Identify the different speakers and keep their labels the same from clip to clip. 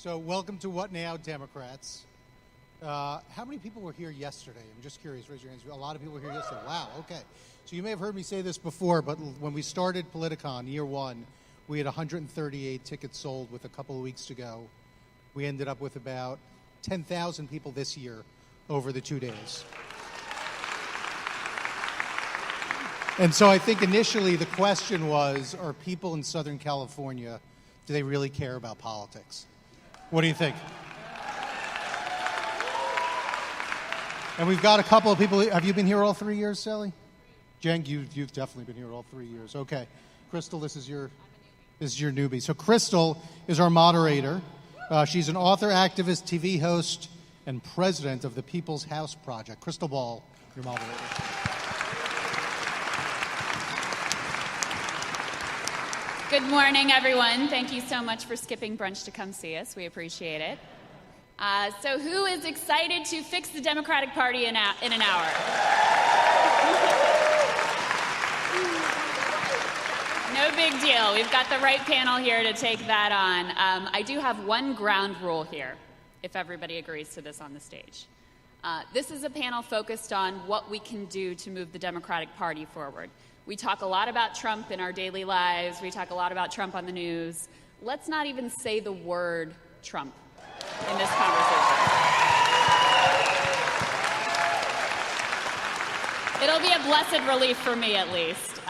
Speaker 1: So welcome to What Now, Democrats. How many people were here yesterday? I'm just curious. Raise your hands. A lot of people were here yesterday. Wow, okay. So you may have heard me say this before, but when we started Politicon, year one, we had 138 tickets sold with a couple of weeks to go. We ended up with about 10,000 people this year over the 2 days. And so I think initially the question was, are people in Southern California, do they really care about politics? What do you think? And we've got a couple of people. Have you been here all 3 years, Sally? Cenk, you've definitely been here all 3 years. Okay. Krystal, this is your newbie. So Krystal is our moderator. She's an author, activist, TV host, and president of the People's House Project. Krystal Ball, your moderator.
Speaker 2: Good morning, everyone. Thank you so much for skipping brunch to come see us. We appreciate it. So who is excited to fix the Democratic Party in an hour? No big deal. We've got the right panel here to take that on. I do have one ground rule here, if everybody agrees to this on the stage. This is a panel focused on what we can do to move the Democratic Party forward. We talk a lot about Trump in our daily lives. We talk a lot about Trump on the news. Let's not even say the word Trump in this conversation. It'll be a blessed relief for me, at least.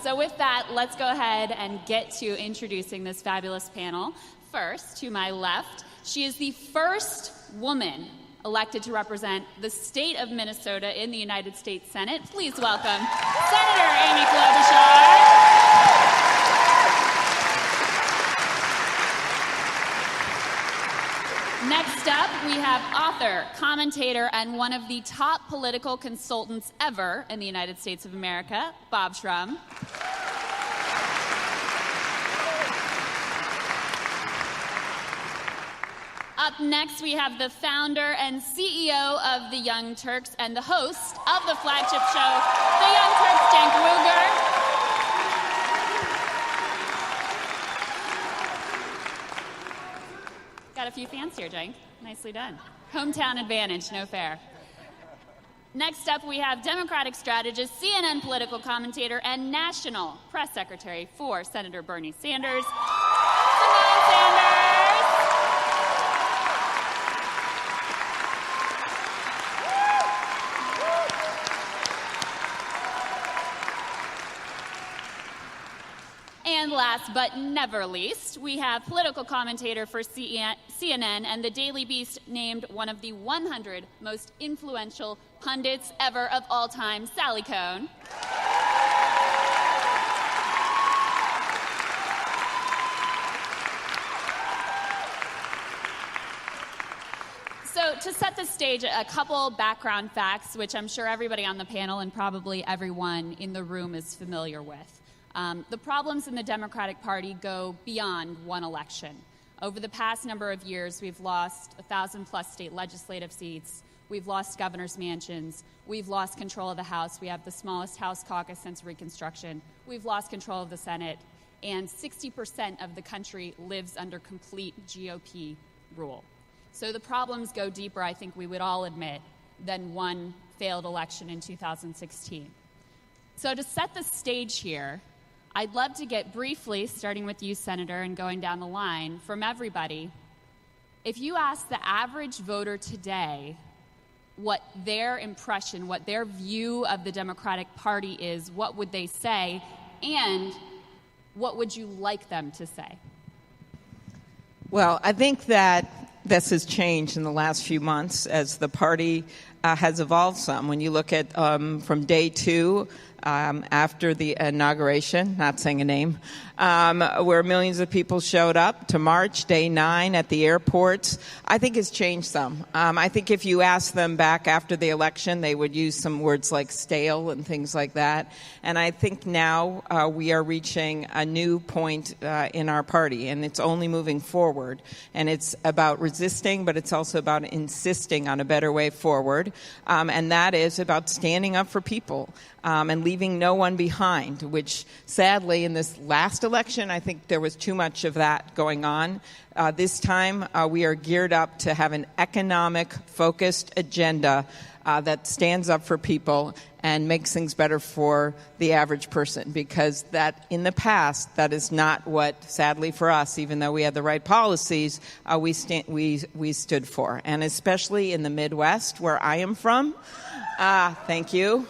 Speaker 2: So with that, let's go ahead and get to introducing this fabulous panel. First, to my left, she is the first woman elected to represent the state of Minnesota in the United States Senate. Please welcome Senator Amy Klobuchar. Next up, we have author, commentator, and one of the top political consultants ever in the United States of America, Bob Shrum. Up next, we have the founder and CEO of the Young Turks and the host of the flagship show, The Young Turks, Cenk Uygur. Got a few fans here, Cenk. Nicely done. Hometown advantage, no fair. Next up, we have Democratic strategist, CNN political commentator, and national press secretary for Senator Bernie Sanders, Symone Sanders. And last but never least, we have political commentator for CNN and the Daily Beast named one of the 100 most influential pundits ever of all time, Sally Kohn. So to set the stage, a couple background facts, which I'm sure everybody on the panel and probably everyone in the room is familiar with. The problems in the Democratic Party go beyond one election. Over the past number of years, we've lost 1,000-plus state legislative seats. We've lost governor's mansions. We've lost control of the House. We have the smallest House caucus since Reconstruction. We've lost control of the Senate. And 60% of the country lives under complete GOP rule. So the problems go deeper, I think we would all admit, than one failed election in 2016. So to set the stage here, I'd love to get briefly, starting with you, Senator, and going down the line, from everybody, if you ask the average voter today what their impression, what their view of the Democratic Party is, what would they say, and what would you like them to say?
Speaker 3: Well, I think that this has changed in the last few months as the party has evolved some. When you look at from day two, after the inauguration, not saying a name, where millions of people showed up, to March, day 9 at the airports, I think has changed some. I think if you ask them back after the election, they would use some words like stale and things like that. And I think now we are reaching a new point in our party, and it's only moving forward. And it's about resisting, but it's also about insisting on a better way forward. And that is about standing up for people and leaving no one behind, which sadly in this last election, I think there was too much of that going on. This time, we are geared up to have an economic-focused agenda that stands up for people and makes things better for the average person, because that in the past, that is not what, sadly for us, even though we had the right policies, we stood for. And especially in the Midwest, where I am from, thank you.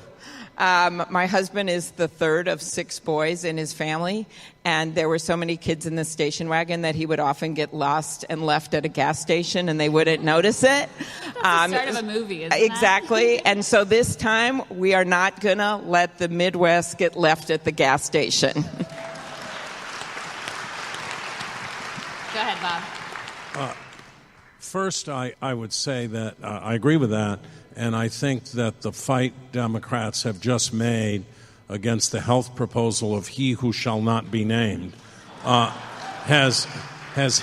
Speaker 3: My husband is the third of 6 boys in his family, and there were so many kids in the station wagon that he would often get lost and left at a gas station, and they wouldn't notice it.
Speaker 2: That's the start of a movie, isn't
Speaker 3: exactly. And so this time, we are not going to let the Midwest get left at the gas station.
Speaker 2: Go ahead, Bob.
Speaker 4: First, I would say that I agree with that, and I think that the fight Democrats have just made against the health proposal of he who shall not be named has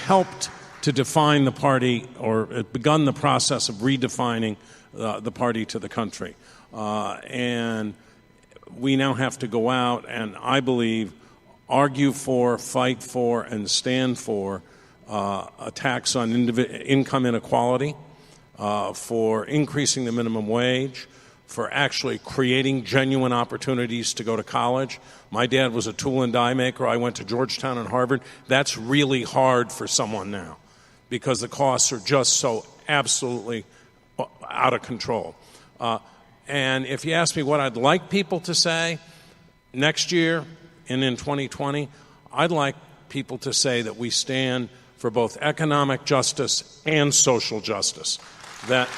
Speaker 4: helped to define the party, or begun the process of redefining the party to the country. And we now have to go out and, I believe, argue for, fight for, and stand for attacks on income inequality, for increasing the minimum wage, for actually creating genuine opportunities to go to college. My dad was a tool and die maker. I went to Georgetown and Harvard. That's really hard for someone now because the costs are just so absolutely out of control. And if you ask me what I'd like people to say next year and in 2020, I'd like people to say that we stand for both economic justice and social justice. That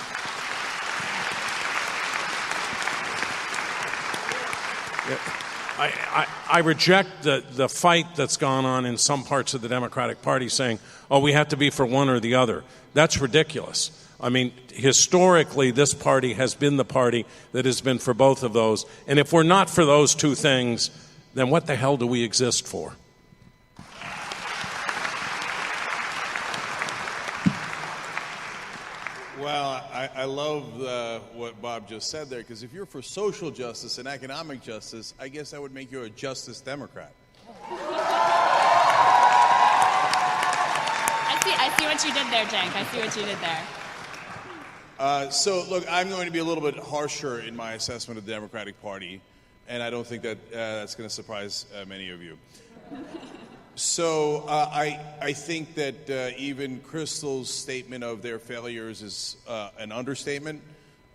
Speaker 4: I reject the fight that's gone on in some parts of the Democratic Party saying, oh, we have to be for one or the other. That's ridiculous. I mean, historically, this party has been the party that has been for both of those. And if we're not for those two things, then what the hell do we exist for?
Speaker 5: Well, I love what Bob just said there, because if you're for social justice and economic justice, I guess that would make you a Justice Democrat.
Speaker 2: I see what you did there, Cenk. I see what you did there.
Speaker 5: So, look, I'm going to be a little bit harsher in my assessment of the Democratic Party, and I don't think that that's going to surprise many of you. So I think that even Krystal's statement of their failures is an understatement.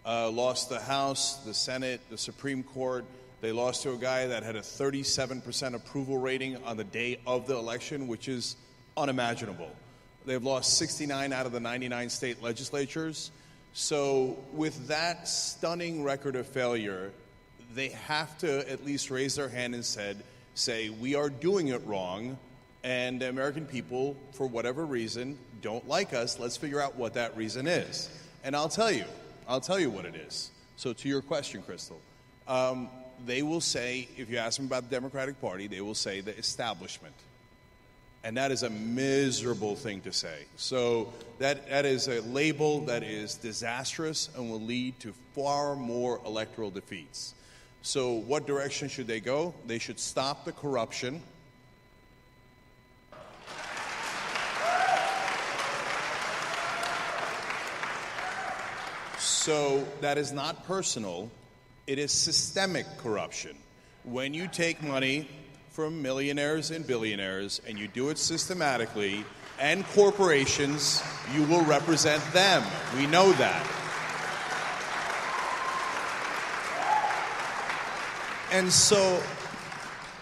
Speaker 5: Lost the House, the Senate, the Supreme Court. They lost to a guy that had a 37% approval rating on the day of the election, which is unimaginable. They've lost 69 out of the 99 state legislatures. So with that stunning record of failure, they have to at least raise their hand and say, we are doing it wrong, and the American people, for whatever reason, don't like us. Let's figure out what that reason is. And I'll tell you what it is. So to your question, Krystal, they will say, if you ask them about the Democratic Party, they will say the establishment. And that is a miserable thing to say. So that is a label that is disastrous and will lead to far more electoral defeats. So what direction should they go? They should stop the corruption. So that is not personal. It is systemic corruption. When you take money from millionaires and billionaires and you do it systematically, and corporations, you will represent them. We know that. And so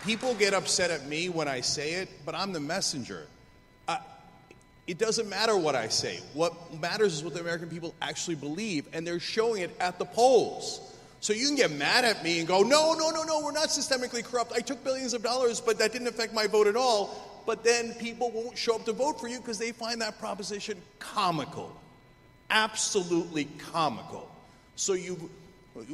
Speaker 5: people get upset at me when I say it, but I'm the messenger. It doesn't matter what I say. What matters is what the American people actually believe, and they're showing it at the polls. So you can get mad at me and go, no, we're not systemically corrupt. I took billions of dollars, but that didn't affect my vote at all. But then people won't show up to vote for you because they find that proposition comical. Absolutely comical. So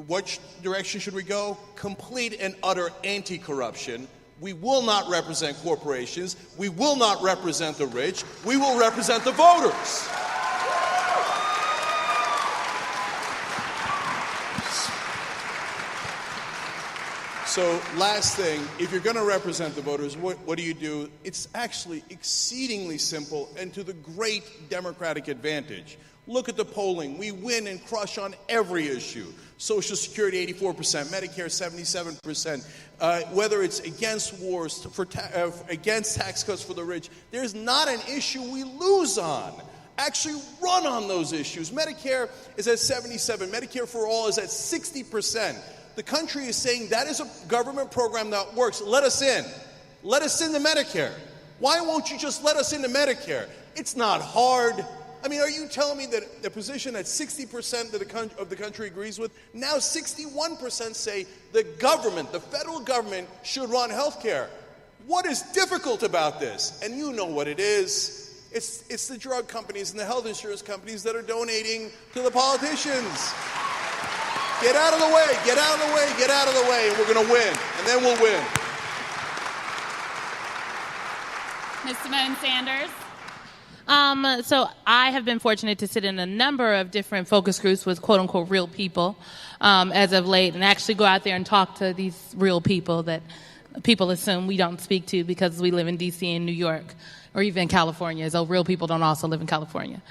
Speaker 5: what direction should we go? Complete and utter anti-corruption. We will not represent corporations. We will not represent the rich. We will represent the voters. So last thing, if you're going to represent the voters, what do you do? It's actually exceedingly simple and to the great Democratic advantage. Look at the polling. We win and crush on every issue. Social Security, 84%, Medicare, 77%. Whether it's against wars, against tax cuts for the rich, there's not an issue we lose on. Actually run on those issues. Medicare is at 77%. Medicare for all is at 60%. The country is saying that is a government program that works. Let us in. Let us into Medicare. Why won't you just let us into Medicare? It's not hard. I mean, are you telling me that the position that 60% of the country agrees with, now 61% say the government, the federal government, should run health care? What is difficult about this? And you know what it is. It's the drug companies and the health insurance companies that are donating to the politicians. Get out of the way, get out of the way, get out of the way, and we're going to win. And then we'll win.
Speaker 2: Ms. Symone Sanders.
Speaker 6: So I have been fortunate to sit in a number of different focus groups with quote-unquote real people as of late, and actually go out there and talk to these real people that people assume we don't speak to because we live in D.C. and New York, or even California, as though real people don't also live in California.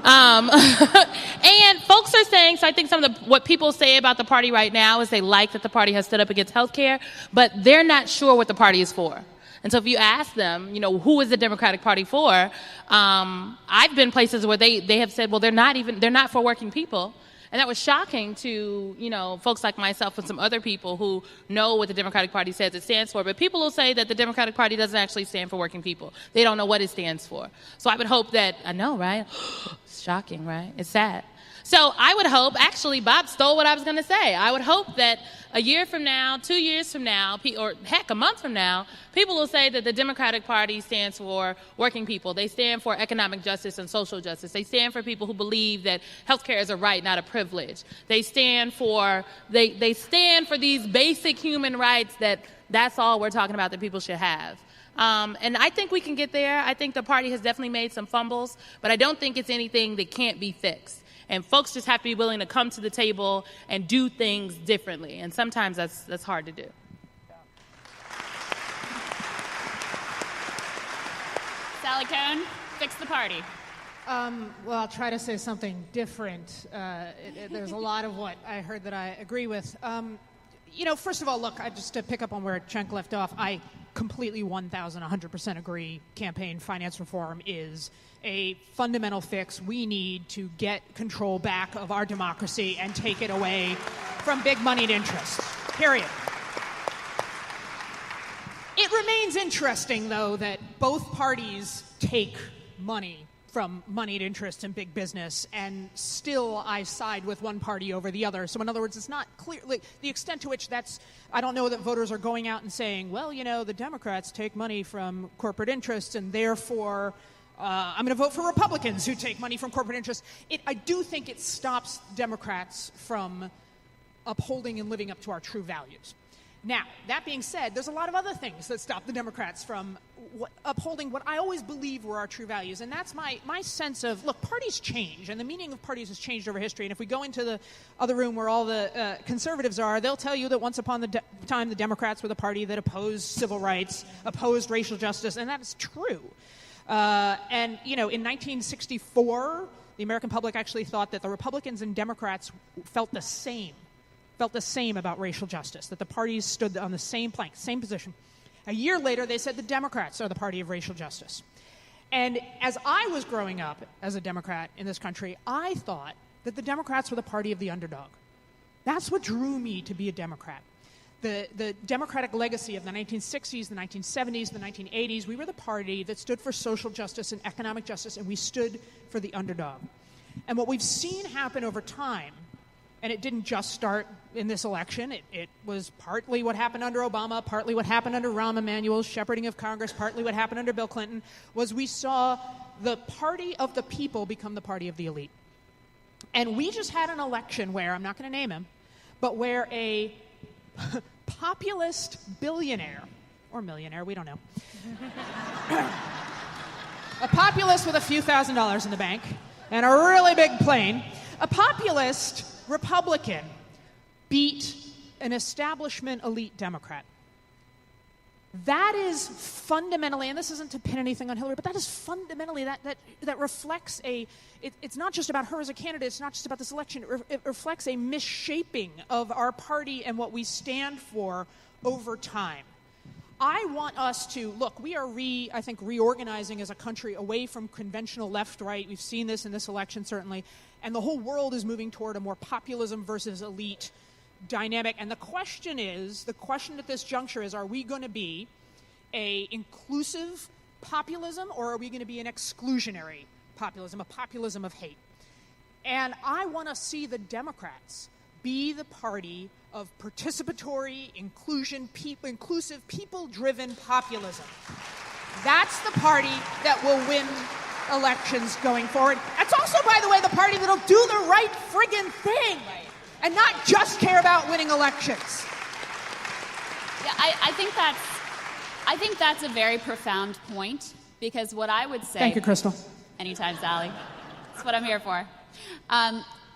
Speaker 6: And folks are saying, so I think some of what people say about the party right now is they like that the party has stood up against health care, but they're not sure what the party is for. And so if you ask them, who is the Democratic Party for? I've been places where they have said, well, they're not for working people. And that was shocking to, folks like myself and some other people who know what the Democratic Party says it stands for. But people will say that the Democratic Party doesn't actually stand for working people. They don't know what it stands for. So I would hope that, I know, right? It's shocking, right? It's sad. So I would hope, actually, Bob stole what I was going to say. I would hope that a year from now, 2 years from now, or heck, a month from now, people will say that the Democratic Party stands for working people. They stand for economic justice and social justice. They stand for people who believe that health care is a right, not a privilege. They stand for these basic human rights that's all we're talking about that people should have. And I think we can get there. I think the party has definitely made some fumbles, but I don't think it's anything that can't be fixed. And folks just have to be willing to come to the table and do things differently. And sometimes that's hard to do.
Speaker 2: Sally Kohn, fix the party.
Speaker 7: Well, I'll try to say something different. There's a lot of what I heard that I agree with. First of all, look, just to pick up on where Cenk left off, I completely 1,100% agree campaign finance reform is a fundamental fix. We need to get control back of our democracy and take it away from big moneyed interests, period. It remains interesting, though, that both parties take money from moneyed interests and big business, and still I side with one party over the other. So in other words, it's not clear the extent to which I don't know that voters are going out and saying, well, the Democrats take money from corporate interests, and therefore I'm going to vote for Republicans who take money from corporate interests. I do think it stops Democrats from upholding and living up to our true values. Now, that being said, there's a lot of other things that stop the Democrats from upholding what I always believe were our true values. And that's my sense of, look, parties change, and the meaning of parties has changed over history. And if we go into the other room where all the conservatives are, they'll tell you that once upon the time the Democrats were the party that opposed civil rights, opposed racial justice, and that is true. And in 1964, the American public actually thought that the Republicans and Democrats felt the same about racial justice, that the parties stood on the same plank, same position. A year later, they said the Democrats are the party of racial justice. And as I was growing up as a Democrat in this country, I thought that the Democrats were the party of the underdog. That's what drew me to be a Democrat. The Democratic legacy of the 1960s, the 1970s, the 1980s, we were the party that stood for social justice and economic justice, and we stood for the underdog. And what we've seen happen over time, and it didn't just start in this election. It was partly what happened under Obama, partly what happened under Rahm Emanuel's shepherding of Congress, partly what happened under Bill Clinton, was we saw the party of the people become the party of the elite. And we just had an election where, I'm not going to name him, but where a populist billionaire, or millionaire, we don't know, a populist with a few $1,000s in the bank and a really big plane, a populist Republican beat an establishment elite Democrat, that is fundamentally, and this isn't to pin anything on Hillary, but that is fundamentally, that reflects it's not just about her as a candidate, it's not just about this election, it reflects a misshaping of our party and what we stand for over time. I want us to, look, we are reorganizing as a country away from conventional left-right. We've seen this in this election, certainly. And the whole world is moving toward a more populism versus elite dynamic. And the question at this juncture is, are we going to be a inclusive populism, or are we going to be an exclusionary populism, a populism of hate? And I want to see the Democrats be the party of participatory, inclusive, people-driven populism. That's the party that will win elections going forward. That's also, by the way, the party that'll do the right friggin' thing and not just care about winning elections.
Speaker 2: Yeah, I think that's a very profound point, because what I would say...
Speaker 7: Thank you, Krystal.
Speaker 2: Anytime, Sally. That's what I'm here for.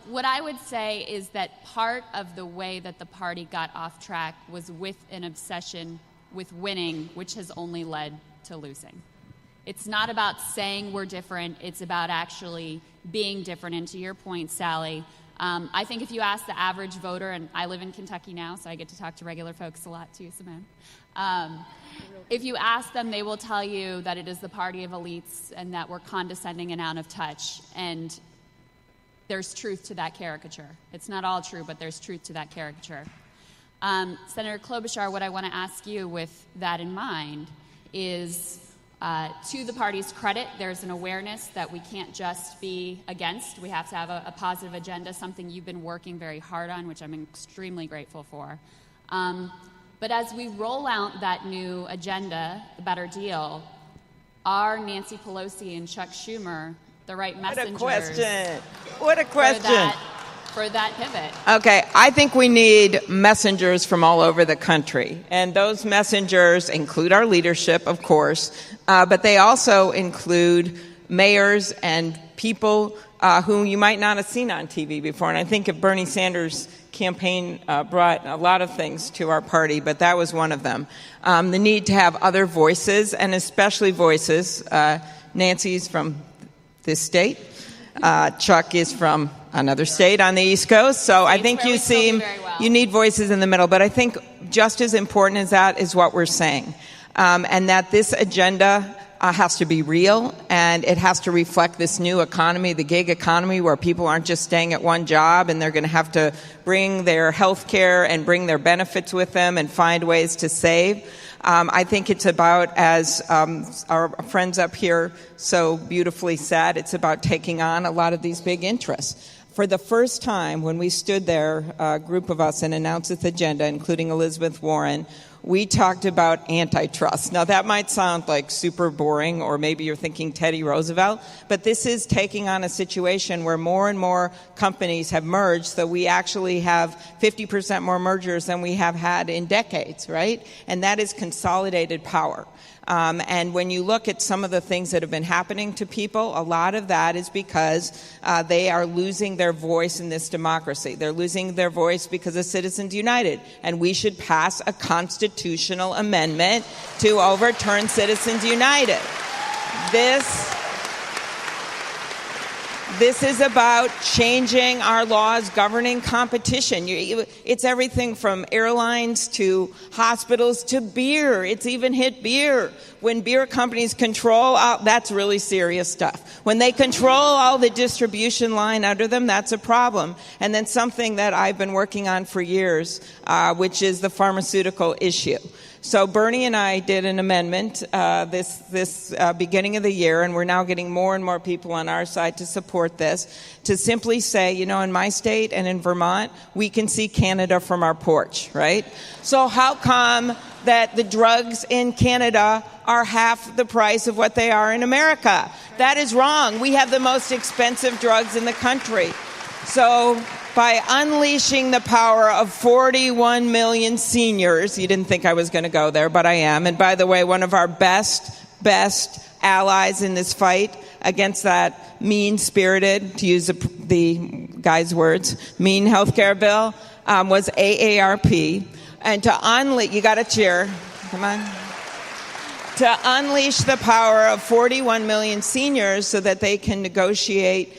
Speaker 2: What I would say is that part of the way that the party got off track was with an obsession with winning, which has only led to losing. It's not about saying we're different. It's about actually being different. And to your point, Sally, I think if you ask the average voter, and I live in Kentucky now, so I get to talk to regular folks a lot too, Symone. If you ask them, they will tell you that it is the party of elites and that we're condescending and out of touch. And there's truth to that caricature. It's not all true, but there's truth to that caricature. Senator Klobuchar, what I want to ask you with that in mind is, to the party's credit, there's an awareness that we can't just be against. We have to have a positive agenda, something you've been working very hard on, which I'm extremely grateful for. But as we roll out that new agenda, the better deal, are Nancy Pelosi and Chuck Schumer the right messengers?
Speaker 3: What a question.
Speaker 2: For that pivot.
Speaker 3: Okay, I think we need messengers from all over the country. And those messengers include our leadership, of course, but they also include mayors and people who you might not have seen on TV before. And I think if Bernie Sanders' campaign brought a lot of things to our party, but that was one of them. The need to have other voices, and especially voices. Nancy's from this state. Chuck is from another state on the East Coast. So I think you need voices in the middle. But I think just as important as that is what we're saying. And that this agenda has to be real, and it has to reflect this new economy, the gig economy, where people aren't just staying at one job and they're going to have to bring their health care and bring their benefits with them and find ways to save. I think it's about, as our friends up here so beautifully said, it's about taking on a lot of these big interests. For the first time, when we stood there, a group of us, and announced this agenda, including Elizabeth Warren, we talked about antitrust. Now, that might sound like super boring, or maybe you're thinking Teddy Roosevelt, but this is taking on a situation where more and more companies have merged, so we actually have 50% more mergers than we have had in decades, right? And that is consolidated power. And when you look at some of the things that have been happening to people, a lot of that is because they are losing their voice in this democracy. They're losing their voice because of Citizens United. And we should pass a constitutional amendment to overturn Citizens United. This is about changing our laws governing competition. It's everything from airlines to hospitals to beer. It's even hit beer. When beer companies control, that's really serious stuff. When they control all the distribution line under them, that's a problem. And then something that I've been working on for years, which is the pharmaceutical issue. So Bernie and I did an amendment this beginning of the year, and we're now getting more and more people on our side to support this, to simply say, in my state and in Vermont, we can see Canada from our porch, right? So how come that the drugs in Canada are half the price of what they are in America? That is wrong. We have the most expensive drugs in the country. So by unleashing the power of 41 million seniors, you didn't think I was going to go there, but I am. And by the way, one of our best allies in this fight against that mean-spirited, to use the guy's words, mean healthcare bill, was AARP. And to unleash, you got to cheer. Come on. To unleash the power of 41 million seniors so that they can negotiate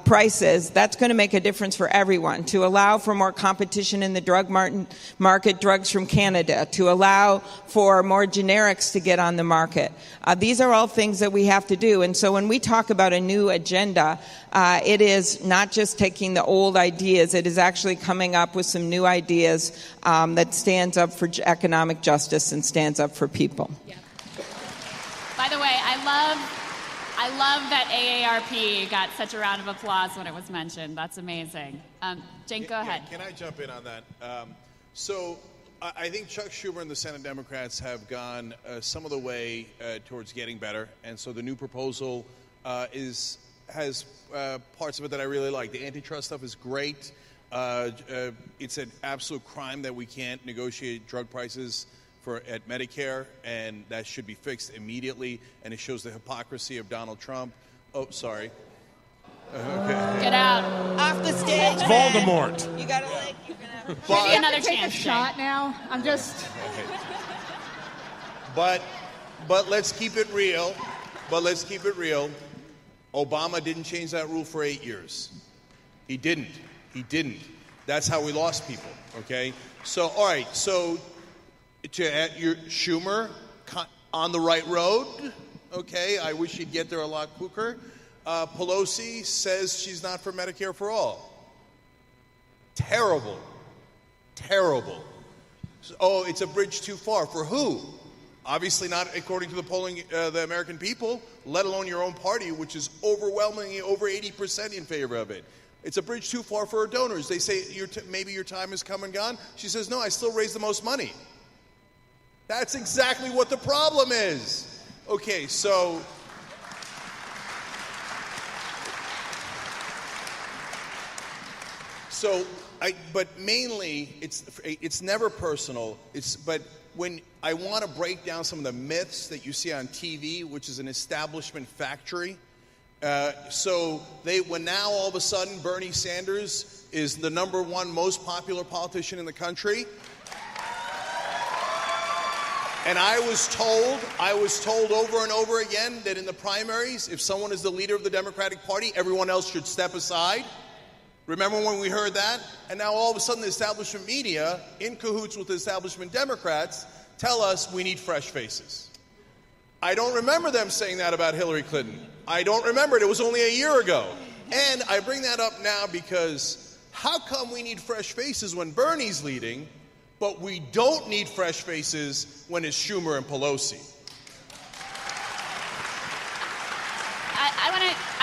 Speaker 3: prices, that's going to make a difference for everyone. To allow for more competition in the drug market, drugs from Canada. To allow for more generics to get on the market. These are all things that we have to do. And so when we talk about a new agenda, it is not just taking the old ideas. It is actually coming up with some new ideas that stands up for economic justice and stands up for people.
Speaker 2: Yeah. By the way, I love that AARP got such a round of applause when it was mentioned. That's amazing. Cenk, go ahead.
Speaker 5: Can I jump in on that? So I think Chuck Schumer and the Senate Democrats have gone some of the way towards getting better. And so the new proposal has parts of it that I really like. The antitrust stuff is great. It's an absolute crime that we can't negotiate drug prices at Medicare, and that should be fixed immediately, and it shows the hypocrisy of Donald Trump. Oh, sorry.
Speaker 2: Okay. Get out.
Speaker 3: Off the stage.
Speaker 4: Voldemort.
Speaker 3: You gotta you're gonna
Speaker 2: give you another
Speaker 7: take
Speaker 2: chance.
Speaker 7: a shot now. I'm just.
Speaker 5: But let's keep it real. Obama didn't change that rule for 8 years. He didn't. That's how we lost people. Okay. So all right. So. Your Schumer on the right road, okay? I wish he'd get there a lot quicker. Pelosi says she's not for Medicare for all. Terrible. Oh, it's a bridge too far. For who? Obviously not according to the polling, the American people, let alone your own party, which is overwhelmingly over 80% in favor of it. It's a bridge too far for her donors. They say maybe your time has come and gone. She says, no, I still raise the most money. That's exactly what the problem is. Okay, but mainly it's never personal. But when I want to break down some of the myths that you see on TV, which is an establishment factory. When now all of a sudden Bernie Sanders is the #1 most popular politician in the country. And I was told over and over again that in the primaries, if someone is the leader of the Democratic Party, everyone else should step aside. Remember when we heard that? And now all of a sudden the establishment media, in cahoots with the establishment Democrats, tell us we need fresh faces. I don't remember them saying that about Hillary Clinton. I don't remember it. It was only a year ago. And I bring that up now because how come we need fresh faces when Bernie's leading, but we don't need fresh faces when it's Schumer and Pelosi?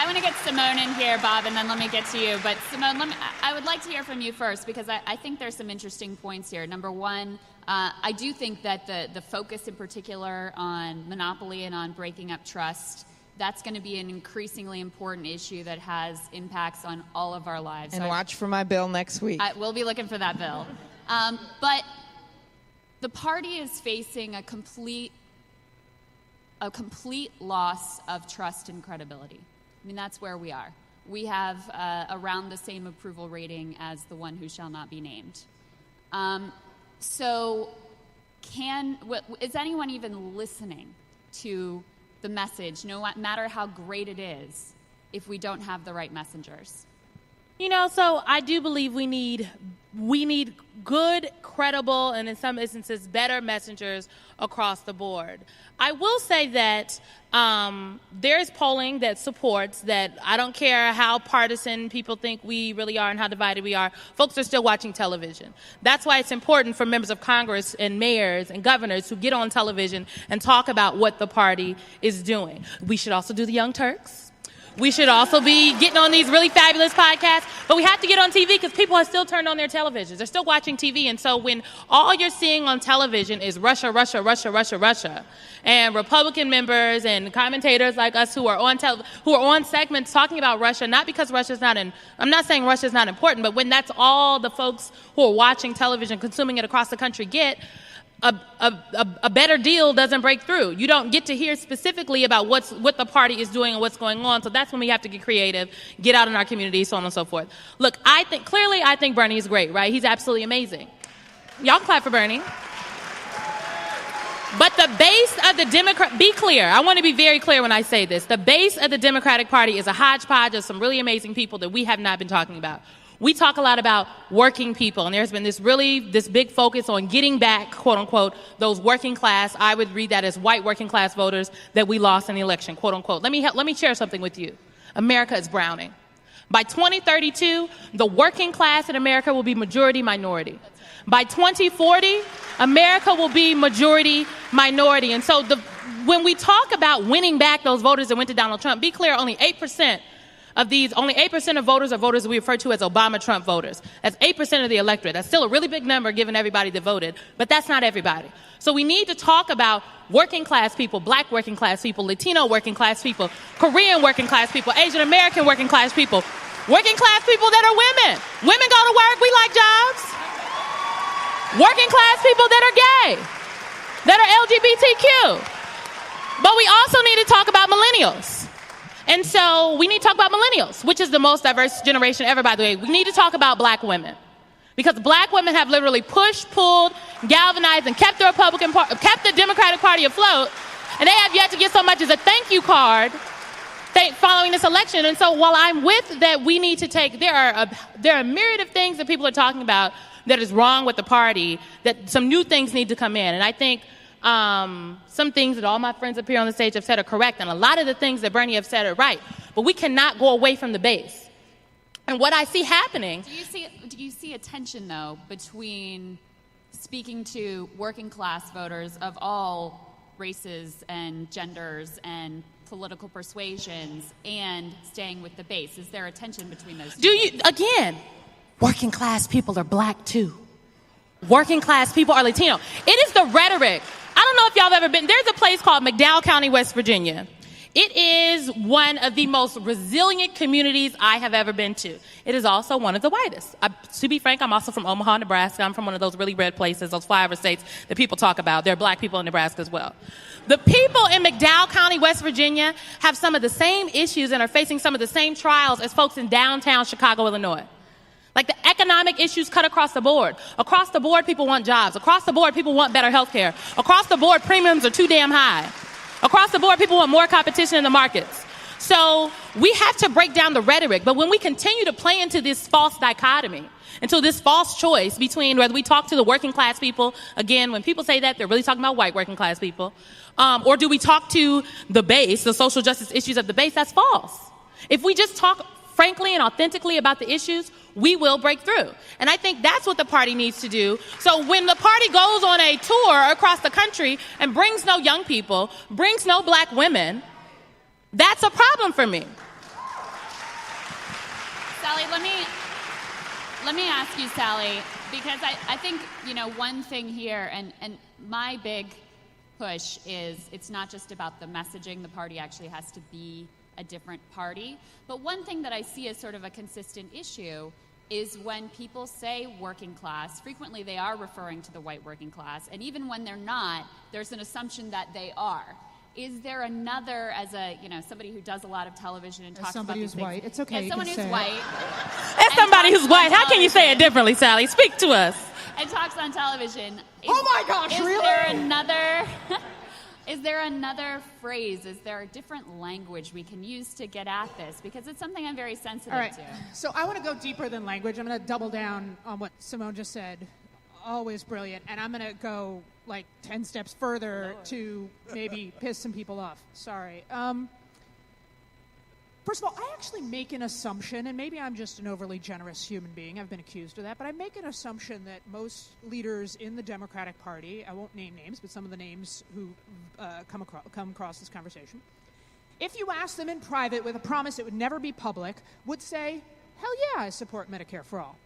Speaker 2: I want to get Symone in here, Bob, and then let me get to you. But Symone, I would like to hear from you first because I think there's some interesting points here. Number one, I do think that the focus in particular on monopoly and on breaking up trust, that's going to be an increasingly important issue that has impacts on all of our lives.
Speaker 3: And watch for my bill next week.
Speaker 2: We'll be looking for that bill. But the party is facing a complete loss of trust and credibility. I mean, that's where we are. We have around the same approval rating as the one who shall not be named. So is anyone even listening to the message, no matter how great it is, if we don't have the right messengers?
Speaker 6: So I do believe we need good, credible, and in some instances, better messengers across the board. I will say that there's polling that supports that I don't care how partisan people think we really are and how divided we are, folks are still watching television. That's why it's important for members of Congress and mayors and governors who get on television and talk about what the party is doing. We should also do the Young Turks. We should also be getting on these really fabulous podcasts, but we have to get on TV because people are still turned on their televisions. They're still watching TV, and so when all you're seeing on television is Russia, Russia, Russia, Russia, Russia, and Republican members and commentators like us who are on segments talking about Russia, not because Russia's not I'm not saying Russia's not important, but when that's all the folks who are watching television, consuming it across the country get, a better deal doesn't break through. You don't get to hear specifically about what the party is doing and what's going on. So that's when we have to get creative, get out in our community, so on and so forth. Look, I think Bernie is great, right? He's absolutely amazing. Y'all clap for Bernie. But the base of the be clear. I want to be very clear when I say this. The base of the Democratic Party is a hodgepodge of some really amazing people that we have not been talking about. We talk a lot about working people, and there's been this big focus on getting back, quote unquote, those working class, I would read that as white working class voters that we lost in the election, quote unquote. Let me share something with you. America is browning. By 2032, the working class in America will be majority minority. By 2040, America will be majority minority. And so when we talk about winning back those voters that went to Donald Trump, be clear, only 8% of voters are voters that we refer to as Obama-Trump voters. That's 8% of the electorate. That's still a really big number given everybody that voted, but that's not everybody. So we need to talk about working class people, black working class people, Latino working class people, Korean working class people, Asian American working class people, working class people that are women. Women go to work, we like jobs. Working class people that are gay, that are LGBTQ. But we also need to talk about millennials. And so we need to talk about millennials, which is the most diverse generation ever, by the way. We need to talk about black women. Because black women have literally pushed, pulled, galvanized, and kept the Democratic Party afloat. And they have yet to get so much as a thank you card following this election. And so while I'm with that, we need to take, there are a myriad of things that people are talking about that is wrong with the party, that some new things need to come in. And I think some things that all my friends up here on the stage have said are correct, and a lot of the things that Bernie have said are right. But we cannot go away from the base. And what I see happening...
Speaker 2: Do you see a tension, though, between speaking to working class voters of all races and genders and political persuasions and staying with the base? Is there a tension between those two things?
Speaker 6: Again, working class people are black, too. Working class people are Latino. It is the rhetoric. I don't know if y'all have ever been. There's a place called McDowell County, West Virginia. It is one of the most resilient communities I have ever been to. It is also one of the whitest. To be frank, I'm also from Omaha, Nebraska. I'm from one of those really red places, those flyover states that people talk about. There are black people in Nebraska as well. The people in McDowell County, West Virginia, have some of the same issues and are facing some of the same trials as folks in downtown Chicago, Illinois. Like the economic issues cut across the board. Across the board, people want jobs. Across the board, people want better health care. Across the board, premiums are too damn high. Across the board, people want more competition in the markets. So we have to break down the rhetoric. But when we continue to play into this false dichotomy, into this false choice between whether we talk to the working class people, again, when people say that, they're really talking about white working class people, or do we talk to the base, the social justice issues of the base, that's false. If we just talk frankly and authentically about the issues, we will break through. And I think that's what the party needs to do. So when the party goes on a tour across the country and brings no young people, brings no black women, that's a problem for me.
Speaker 2: Sally, let me ask you, Sally, because I think, one thing here, and my big push is it's not just about the messaging. The party actually has to be a different party. But one thing that I see as sort of a consistent issue is when people say working class, frequently they are referring to the white working class, and even when they're not, there's an assumption that they are. Is there another, as somebody who does a lot of television and talks about these things?
Speaker 7: Somebody who's white, it's okay.
Speaker 2: As someone who's white.
Speaker 6: As somebody who's white, how can you say it differently, Sally? Speak to us.
Speaker 2: And talks on television.
Speaker 7: Oh my gosh, really?
Speaker 2: Is there another phrase? Is there a different language we can use to get at this? Because it's something I'm very sensitive to.
Speaker 7: So I want to go deeper than language. I'm going to double down on what Symone just said. Always brilliant. And I'm going to go 10 steps further to maybe piss some people off. Sorry. First of all, I actually make an assumption, and maybe I'm just an overly generous human being. I've been accused of that. But I make an assumption that most leaders in the Democratic Party, I won't name names, but some of the names who come across this conversation, if you ask them in private with a promise it would never be public, would say, hell yeah, I support Medicare for all.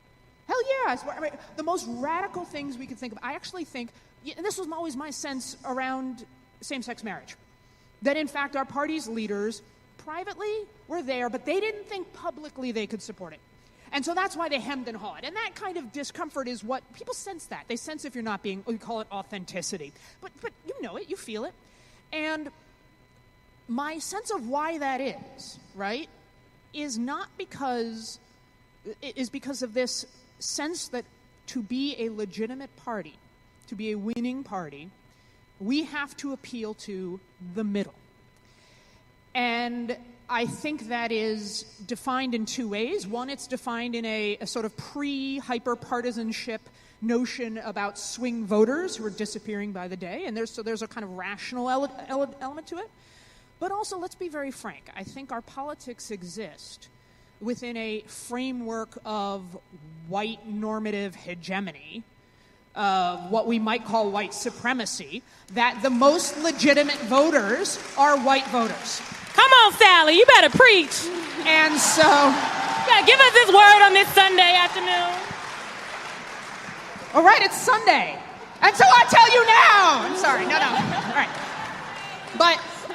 Speaker 7: Hell yeah, I support the most radical things we could think of. I actually think, and this was always my sense around same-sex marriage, that in fact our party's leaders privately were there, but they didn't think publicly they could support it. And so that's why they hemmed and hawed. And that kind of discomfort is what people sense that. They sense if you're not being, we call it authenticity. But you know it, you feel it. And my sense of why that is, right, is because of this sense that to be a legitimate party, to be a winning party, we have to appeal to the middle. And I think that is defined in two ways. One, it's defined in a sort of pre-hyper-partisanship notion about swing voters who are disappearing by the day, and there's a kind of rational element to it. But also, let's be very frank, I think our politics exist within a framework of white normative hegemony, what we might call white supremacy, that the most legitimate voters are white voters.
Speaker 6: Come on, Sally, you better preach.
Speaker 7: And so,
Speaker 6: yeah, give us this word on this Sunday afternoon.
Speaker 7: All right, it's Sunday. And so I tell you now. I'm sorry, no. All right.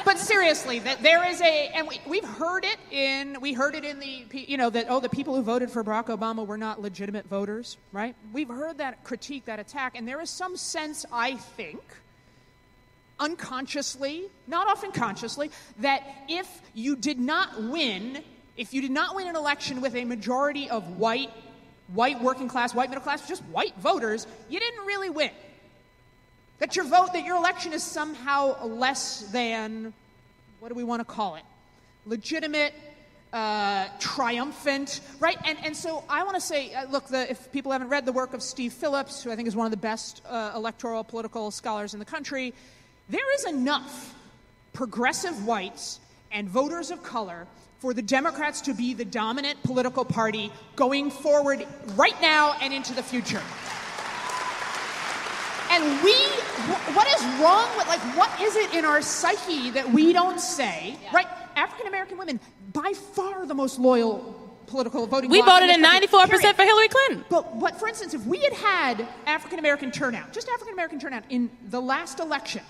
Speaker 7: But seriously, that there is and we've heard it in the people who voted for Barack Obama were not legitimate voters, right? We've heard that critique, that attack, and there is some sense, I think, unconsciously, not often consciously, that if you did not win an election with a majority of white working class, white middle class, just white voters, you didn't really win. That your election is somehow less than, what do we want to call it? Legitimate, triumphant, right? And so I want to say, look, if people haven't read the work of Steve Phillips, who I think is one of the best electoral political scholars in the country, there is enough progressive whites and voters of color for the Democrats to be the dominant political party going forward right now and into the future. And what is wrong with, what is it in our psyche that we don't say, right? African American women, by far the most loyal political voting bloc.
Speaker 6: We voted in 94% for Hillary Clinton.
Speaker 7: But for instance, if we had African American turnout, just African American turnout in the last election,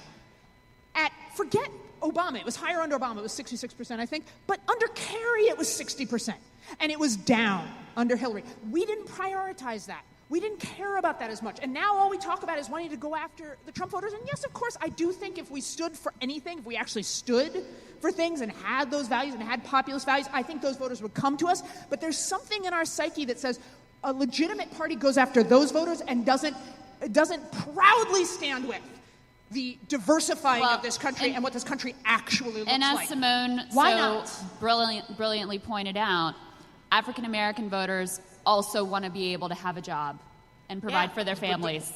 Speaker 7: forget Obama, it was higher under Obama, it was 66%, I think, but under Kerry it was 60%, and it was down under Hillary. We didn't prioritize that. We didn't care about that as much. And now all we talk about is wanting to go after the Trump voters. And yes, of course, I do think if we stood for anything, if we actually stood for things and had those values and had populist values, I think those voters would come to us. But there's something in our psyche that says a legitimate party goes after those voters and doesn't proudly stand with the diversifying of this country and what this country actually looks like.
Speaker 2: And as Symone brilliantly pointed out, African American voters also want to be able to have a job and provide for their families.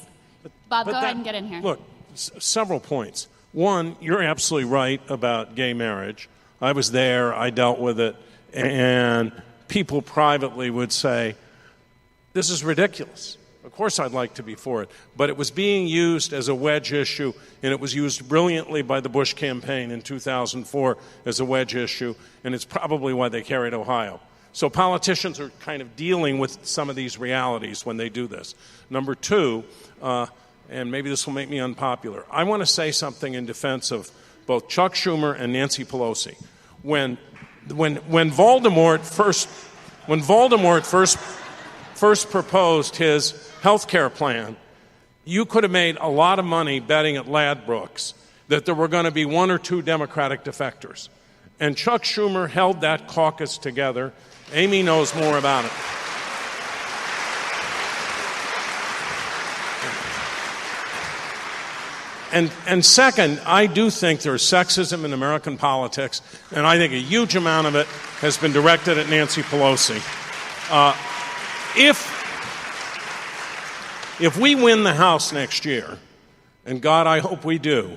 Speaker 2: Bob, go ahead and get in here.
Speaker 4: Look, several points. One, you're absolutely right about gay marriage. I was there, I dealt with it, and people privately would say, this is ridiculous. Of course I'd like to be for it. But it was being used as a wedge issue, and it was used brilliantly by the Bush campaign in 2004 as a wedge issue, and it's probably why they carried Ohio. So politicians are kind of dealing with some of these realities when they do this. Number two, and maybe this will make me unpopular, I want to say something in defense of both Chuck Schumer and Nancy Pelosi. When Voldemort first proposed his health care plan, you could have made a lot of money betting at Ladbrokes that there were going to be one or two Democratic defectors. And Chuck Schumer held that caucus together. Amy knows more about it. And second, I do think there's sexism in American politics, and I think a huge amount of it has been directed at Nancy Pelosi. If we win the House next year, and God, I hope we do,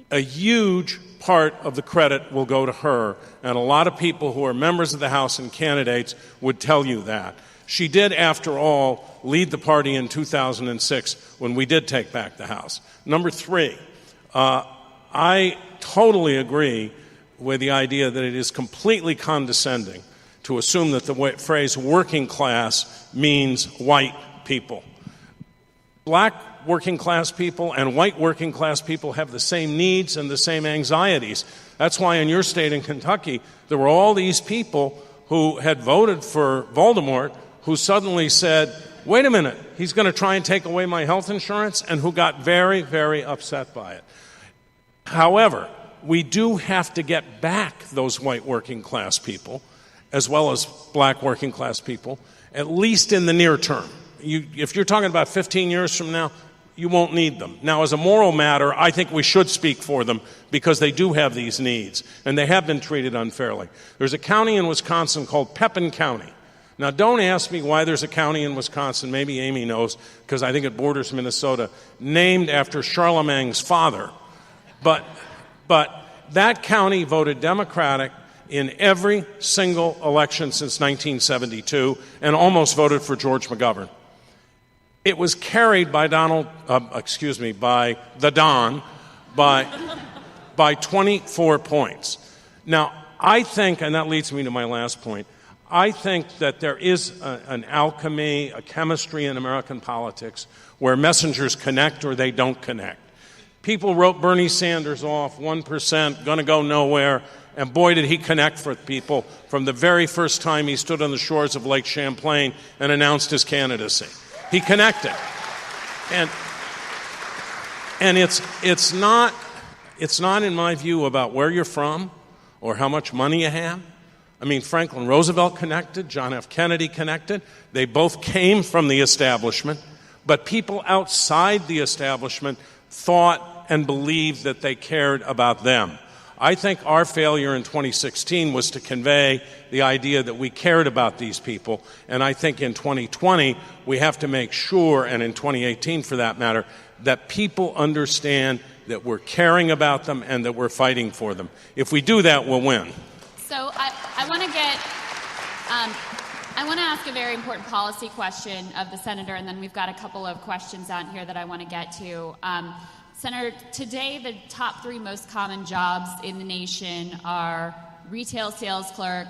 Speaker 4: a huge part of the credit will go to her, and a lot of people who are members of the House and candidates would tell you that. She did, after all, lead the party in 2006 when we did take back the House. Number three, I totally agree with the idea that it is completely condescending to assume that the phrase working class means white people. Black working class people and white working class people have the same needs and the same anxieties. That's why in your state in Kentucky, there were all these people who had voted for Voldemort who suddenly said, wait a minute, he's going to try and take away my health insurance, and who got very, very upset by it. However, we do have to get back those white working class people, as well as black working class people, at least in the near term. If you're talking about 15 years from now, you won't need them. Now, as a moral matter, I think we should speak for them because they do have these needs, and they have been treated unfairly. There's a county in Wisconsin called Pepin County. Now, don't ask me why there's a county in Wisconsin, maybe Amy knows, because I think it borders Minnesota, named after Charlemagne's father. But that county voted Democratic in every single election since 1972 and almost voted for George McGovern. It was carried by by the Don by 24 points. Now, I think, and that leads me to my last point, I think that there is an alchemy, a chemistry in American politics where messengers connect or they don't connect. People wrote Bernie Sanders off, 1%, going to go nowhere, and boy, did he connect with people from the very first time he stood on the shores of Lake Champlain and announced his candidacy. He connected. And it's not, in my view, about where you're from or how much money you have. I mean, Franklin Roosevelt connected, John F. Kennedy connected. They both came from the establishment, but people outside the establishment thought and believed that they cared about them. I think our failure in 2016 was to convey the idea that we cared about these people, and I think in 2020 we have to make sure, and in 2018 for that matter, that people understand that we're caring about them and that we're fighting for them. If we do that, we'll win.
Speaker 2: So I want to ask a very important policy question of the Senator, and then we've got a couple of questions out here that I want to get to. Senator, today the top 3 most common jobs in the nation are retail sales clerk,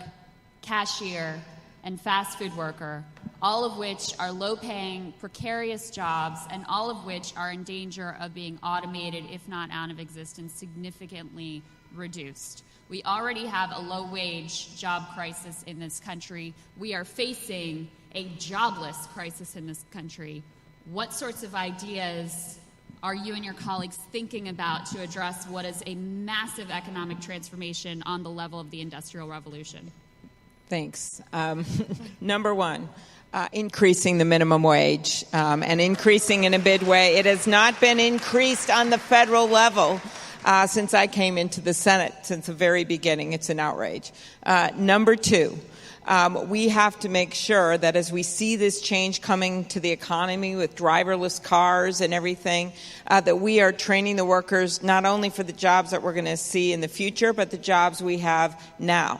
Speaker 2: cashier, and fast food worker, all of which are low-paying, precarious jobs, and all of which are in danger of being automated, if not out of existence, significantly reduced. We already have a low-wage job crisis in this country. We are facing a jobless crisis in this country. What sorts of ideas are you and your colleagues thinking about to address what is a massive economic transformation on the level of the Industrial Revolution?
Speaker 3: Thanks. Number one, increasing the minimum wage, and increasing in a big way. It has not been increased on the federal level since I came into the Senate, since the very beginning. It's an outrage. Number two, we have to make sure that as we see this change coming to the economy with driverless cars and everything, that we are training the workers not only for the jobs that we're going to see in the future, but the jobs we have now.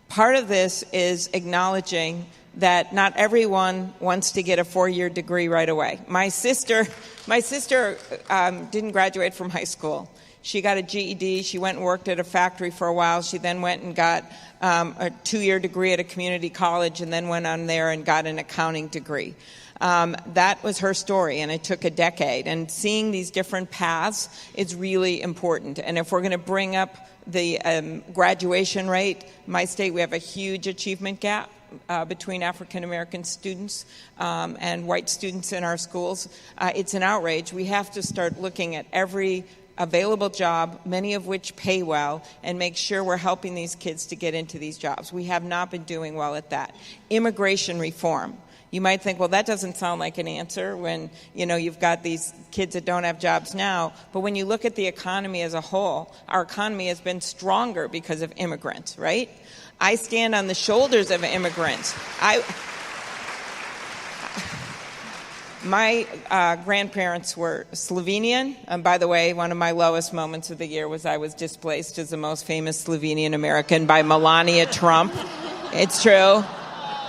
Speaker 3: Part of this is acknowledging that not everyone wants to get a 4-year degree right away. My sister didn't graduate from high school. She got a GED. She went and worked at a factory for a while. She then went and got a 2-year degree at a community college and then went on there and got an accounting degree. That was her story, and it took a decade. And seeing these different paths is really important. And if we're going to bring up the graduation rate, my state, we have a huge achievement gap between African American students and white students in our schools. It's an outrage. We have to start looking at every available job, many of which pay well, and make sure we're helping these kids to get into these jobs. We have not been doing well at that. Immigration reform. You might think, well, that doesn't sound like an answer when, you've got these kids that don't have jobs now. But when you look at the economy as a whole, our economy has been stronger because of immigrants, right? I stand on the shoulders of immigrants. My grandparents were Slovenian. And by the way, one of my lowest moments of the year was I was displaced as the most famous Slovenian American by Melania Trump. It's true.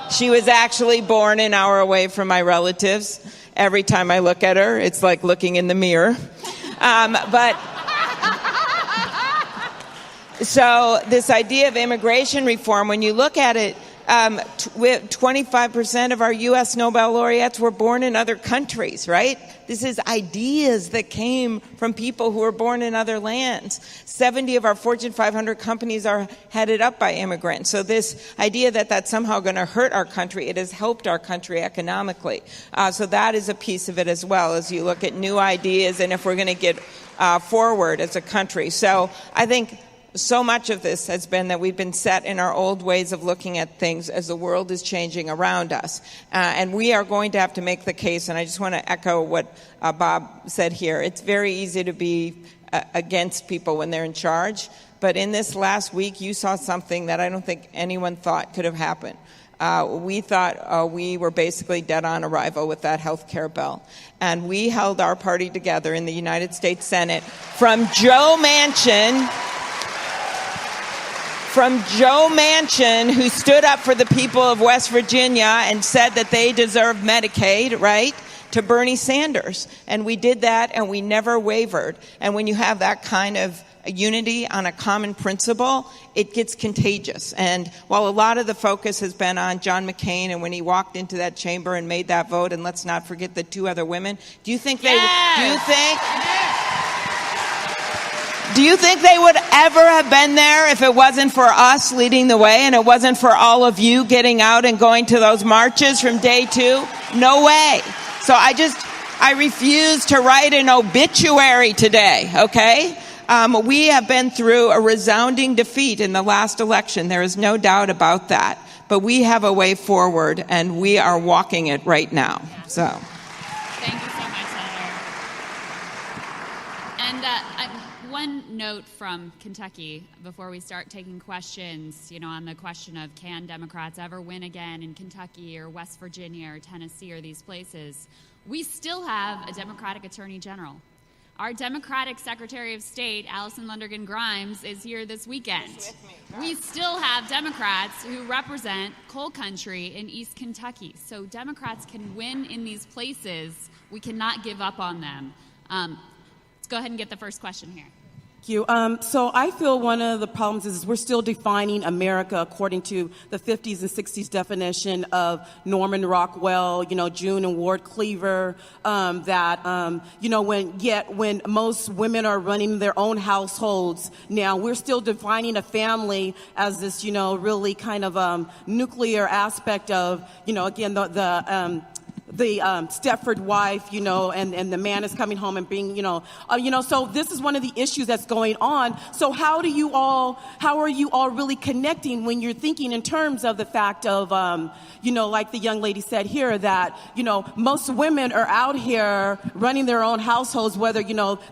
Speaker 3: She was actually born an hour away from my relatives. Every time I look at her, it's like looking in the mirror. So this idea of immigration reform, when you look at it, 25% of our U.S. Nobel laureates were born in other countries, right? This is ideas that came from people who were born in other lands. 70 of our Fortune 500 companies are headed up by immigrants. So this idea that that's somehow going to hurt our country, it has helped our country economically. So that is a piece of it as well, as you look at new ideas and if we're going to get forward as a country. So I think so much of this has been that we've been set in our old ways of looking at things as the world is changing around us. And we are going to have to make the case, and I just want to echo what Bob said here. It's very easy to be against people when they're in charge, but in this last week, you saw something that I don't think anyone thought could have happened. We thought we were basically dead on arrival with that health care bill. And we held our party together in the United States Senate from Joe Manchin, who stood up for the people of West Virginia and said that they deserve Medicaid, right, to Bernie Sanders. And we did that, and we never wavered. And when you have that kind of unity on a common principle, it gets contagious. And while a lot of the focus has been on John McCain and when he walked into that chamber and made that vote, and let's not forget the two other women, do you think they would ever have been there if it wasn't for us leading the way and it wasn't for all of you getting out and going to those marches from day two? No way. So I refuse to write an obituary today, okay? We have been through a resounding defeat in the last election. There is no doubt about that. But we have a way forward, and we are walking it right now. So,
Speaker 2: thank you so much, Senator. And one note from Kentucky before we start taking questions, on the question of can Democrats ever win again in Kentucky or West Virginia or Tennessee or these places. We still have a Democratic Attorney General. Our Democratic Secretary of State, Allison Lundergan Grimes, is here this weekend. We still have Democrats who represent coal country in East Kentucky. So Democrats can win in these places. We cannot give up on them. Let's go ahead and get the first question here.
Speaker 8: Thank you. So I feel one of the problems is we're still defining America according to the 50s and 60s definition of Norman Rockwell, June and Ward Cleaver, when most women are running their own households now, we're still defining a family as this, really kind of nuclear aspect of, again, the Stepford wife, and the man is coming home and being, so this is one of the issues that's going on. So how are you all really connecting when you're thinking in terms of the fact of, like the young lady said here, that, most women are out here running their own households, whether,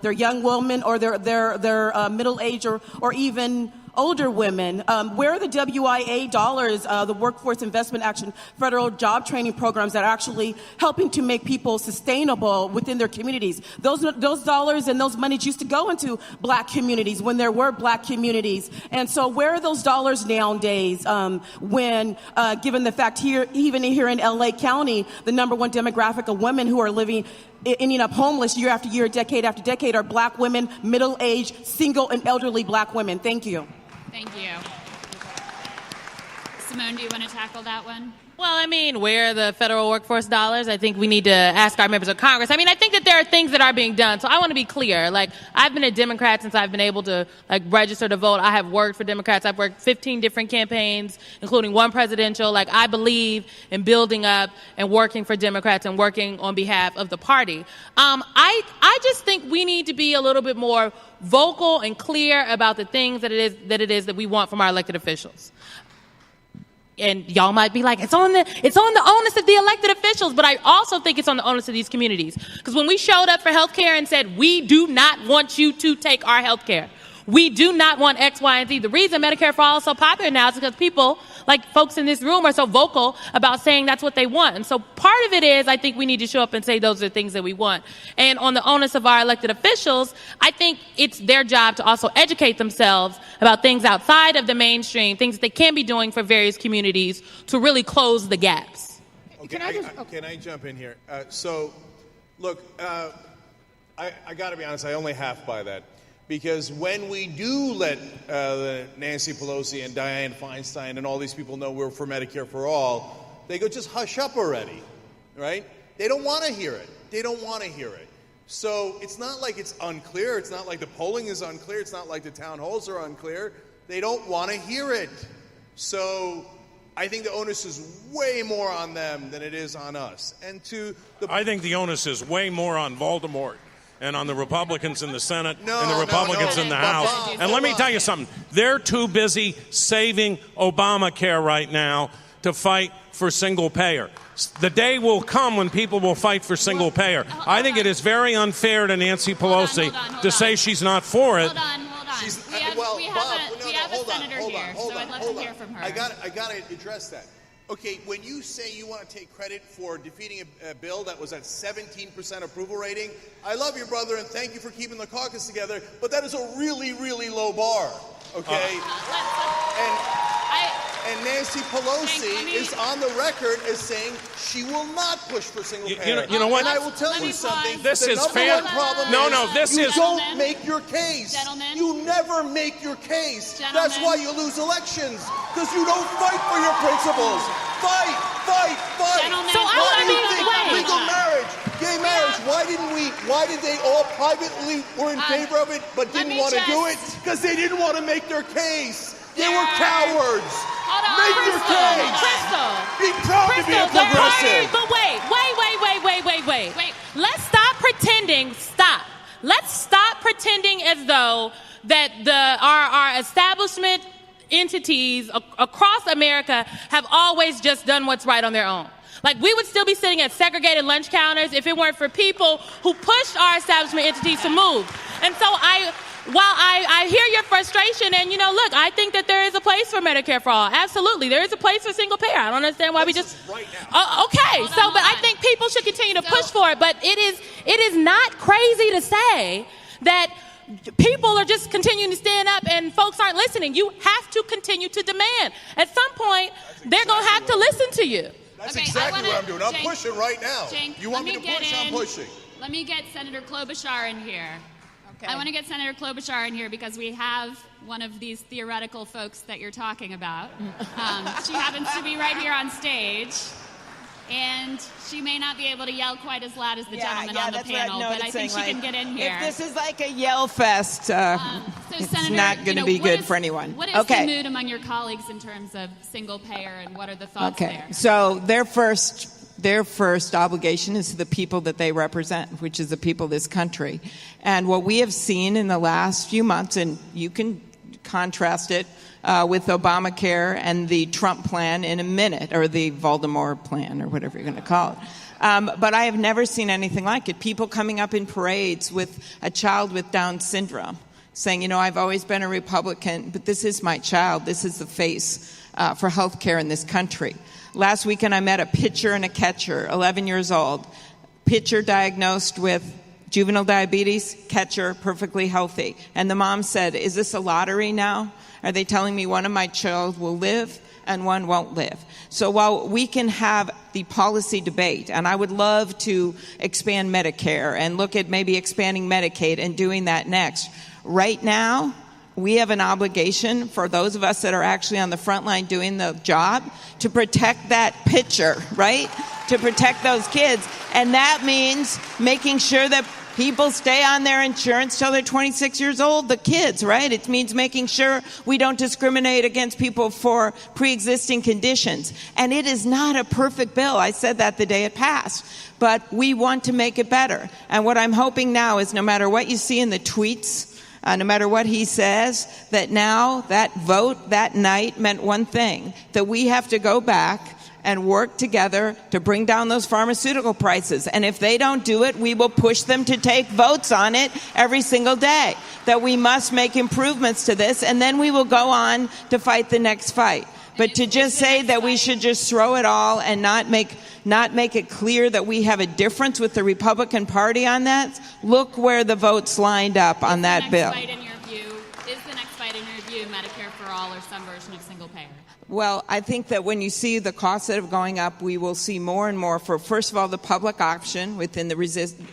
Speaker 8: they're young women or they're middle-aged or even older women. Where are the WIA dollars, the Workforce Investment Action federal job training programs that are actually helping to make people sustainable within their communities? Those dollars and those monies used to go into black communities when there were black communities. And so where are those dollars nowadays when, given the fact even here in LA County, the number one demographic of women who are ending up homeless year after year, decade after decade, are black women, middle-aged, single, and elderly black women. Thank you.
Speaker 2: Thank you. Symone, do you want to tackle that one?
Speaker 6: Well, where are the federal workforce dollars? I think we need to ask our members of Congress. I think that there are things that are being done. So I want to be clear. I've been a Democrat since I've been able to, register to vote. I have worked for Democrats. I've worked 15 different campaigns, including one presidential. I believe in building up and working for Democrats and working on behalf of the party. I just think we need to be a little bit more vocal and clear about the things that it is that we want from our elected officials. And y'all might be like, it's on the onus of the elected officials, but I also think it's on the onus of these communities. Because when we showed up for health care and said, we do not want you to take our health care, we do not want X, Y, and Z. The reason Medicare for All is so popular now is because people, like folks in this room, are so vocal about saying that's what they want. And so part of it is, I think we need to show up and say those are the things that we want. And on the onus of our elected officials, I think it's their job to also educate themselves about things outside of the mainstream, things that they can be doing for various communities to really close the gaps.
Speaker 5: Okay, can I jump in here? Look, I got to be honest, I only half buy that. Because when we do let Nancy Pelosi and Dianne Feinstein and all these people know we're for Medicare for all, they go, just hush up already, right? They don't want to hear it. They don't want to hear it. So it's not like it's unclear. It's not like the polling is unclear. It's not like the town halls are unclear. They don't want to hear it. So I think the onus is way more on them than it is on us. And
Speaker 4: I think the onus is way more on Voldemort and on the Republicans in the Senate and the Republicans in the House. And let me tell you something. They're too busy saving Obamacare right now to fight for single payer. The day will come when people will fight for single payer. I think it is very unfair to Nancy Pelosi to say she's not for it.
Speaker 2: Hold on. We have a senator here, so I'd love to hear from her.
Speaker 5: I got to address that. Okay, when you say you want to take credit for defeating a bill that was at 17% approval rating, I love you, brother, and thank you for keeping the caucus together, but that is a really, really low bar, okay? And Nancy Pelosi is on the record as saying she will not push for single payer.
Speaker 4: You know what?
Speaker 5: And I will tell you something.
Speaker 4: This is
Speaker 5: fair. You don't make your case.
Speaker 2: Gentlemen.
Speaker 5: You never make your case. That's why you lose elections, because you don't fight for your principles. Fight.
Speaker 2: Gentlemen.
Speaker 6: So I want to be
Speaker 5: Legal marriage, gay marriage. Why did they all privately were in favor of it but didn't want to do it? Because they didn't want to make their case. They were cowards.
Speaker 2: Hold on.
Speaker 5: Make your case.
Speaker 6: Krystal.
Speaker 5: Be proud to be a progressive.
Speaker 6: But wait. Let's stop pretending. Let's stop pretending as though that our establishment entities across America have always just done what's right on their own. Like, we would still be sitting at segregated lunch counters if it weren't for people who pushed our establishment entities to move. And so while I hear your frustration, and, look, I think that there is a place for Medicare for all. Absolutely. There is a place for single payer. I don't understand why we just...
Speaker 5: Right now.
Speaker 6: Okay. But I think people should continue to push for it. But it is not crazy to say that people are just continuing to stand up and folks aren't listening. You have to continue to demand. At some point, they're going to have to listen to you.
Speaker 5: That's exactly what I'm doing. I'm pushing right now.
Speaker 2: Cenk,
Speaker 5: you want me to push? I'm pushing.
Speaker 2: Let me get Senator Klobuchar in here. Okay. I want to get Senator Klobuchar in here because we have one of these theoretical folks that you're talking about. She happens to be right here on stage. And she may not be able to yell quite as loud as the gentleman on the panel, but I think she can get in here.
Speaker 3: If this is like a yell fest, it's
Speaker 2: Senator,
Speaker 3: not going to be good for anyone.
Speaker 2: What is the mood among your colleagues in terms of single payer, and what are the thoughts there?
Speaker 3: So their first obligation is to the people that they represent, which is the people of this country. And what we have seen in the last few months, and you can contrast it with Obamacare and the Trump plan in a minute, or the Voldemort plan, or whatever you're going to call it. But I have never seen anything like it. People coming up in parades with a child with Down syndrome, saying, I've always been a Republican, but this is my child. This is the face for health care in this country. Last weekend, I met a pitcher and a catcher, 11 years old. Pitcher diagnosed with juvenile diabetes, catcher perfectly healthy. And the mom said, is this a lottery now? Are they telling me one of my children will live and one won't live? So while we can have the policy debate, and I would love to expand Medicare and look at maybe expanding Medicaid and doing that next, right now, we have an obligation for those of us that are actually on the front line doing the job to protect that pitcher, right? To protect those kids. And that means making sure that people stay on their insurance till they're 26 years old, the kids, right? It means making sure we don't discriminate against people for pre-existing conditions. And it is not a perfect bill. I said that the day it passed. But we want to make it better. And what I'm hoping now is no matter what you see in the tweets, no matter what he says, that now that vote that night meant one thing, that we have to go back and work together to bring down those pharmaceutical prices. And if they don't do it, we will push them to take votes on it every single day. That we must make improvements to this, and then we will go on to fight the next fight. But to just say that we should just throw it all and not make it clear that we have a difference with the Republican Party on that, look where the votes lined up on that bill.
Speaker 2: Is the next fight in your view Medicare for all or some version of single payer?
Speaker 3: Well, I think that when you see the costs that are going up, we will see more and more for, first of all, the public option within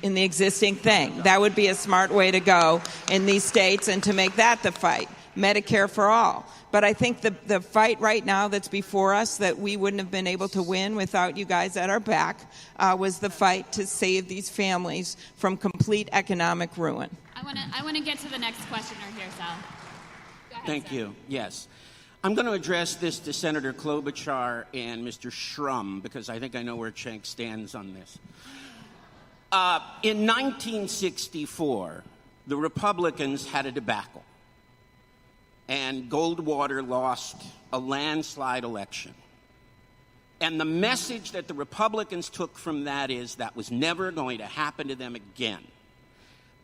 Speaker 3: in the existing thing. That would be a smart way to go in these states and to make that the fight. Medicare for all. But I think the fight right now that's before us that we wouldn't have been able to win without you guys at our back was the fight to save these families from complete economic ruin.
Speaker 2: I want to get to the next questioner here, Sal. Go ahead,
Speaker 9: Thank
Speaker 2: Sal.
Speaker 9: you. Yes. I'm going to address this to Senator Klobuchar and Mr. Shrum because I think I know where Cenk stands on this. In 1964, the Republicans had a debacle, and Goldwater lost a landslide election. And the message that the Republicans took from that is that was never going to happen to them again.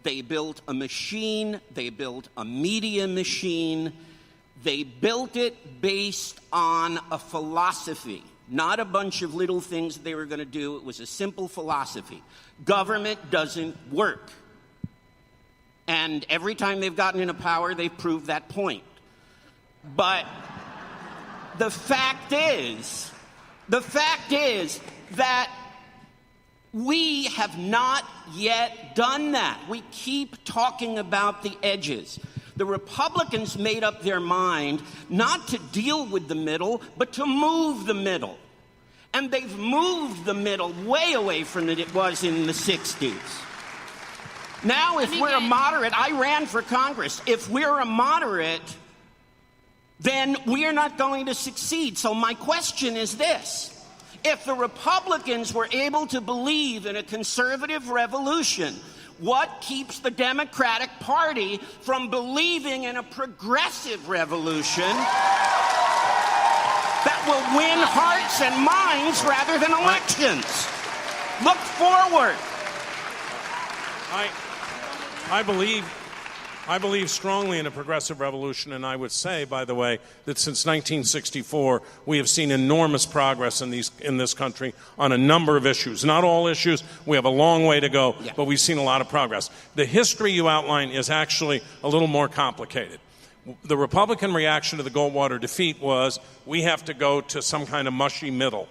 Speaker 9: They built a machine, they built a media machine. They built it based on a philosophy, not a bunch of little things they were going to do. It was a simple philosophy. Government doesn't work. And every time they've gotten into power, they've proved that point. But the fact is that we have not yet done that. We keep talking about the edges. The Republicans made up their mind not to deal with the middle, but to move the middle. And they've moved the middle way away from it was in the 60s. Now, if we're a moderate, I ran for Congress. If we're a moderate, then we are not going to succeed. So my question is this. If the Republicans were able to believe in a conservative revolution, what keeps the Democratic Party from believing in a progressive revolution that will win hearts and minds rather than elections? Look forward.
Speaker 4: I believe strongly in a progressive revolution, and I would say, by the way, that since 1964, we have seen enormous progress in this country on a number of issues. Not all issues. We have a long way to go, but we've seen a lot of progress. The history you outline is actually a little more complicated. The Republican reaction to the Goldwater defeat was, we have to go to some kind of mushy middle.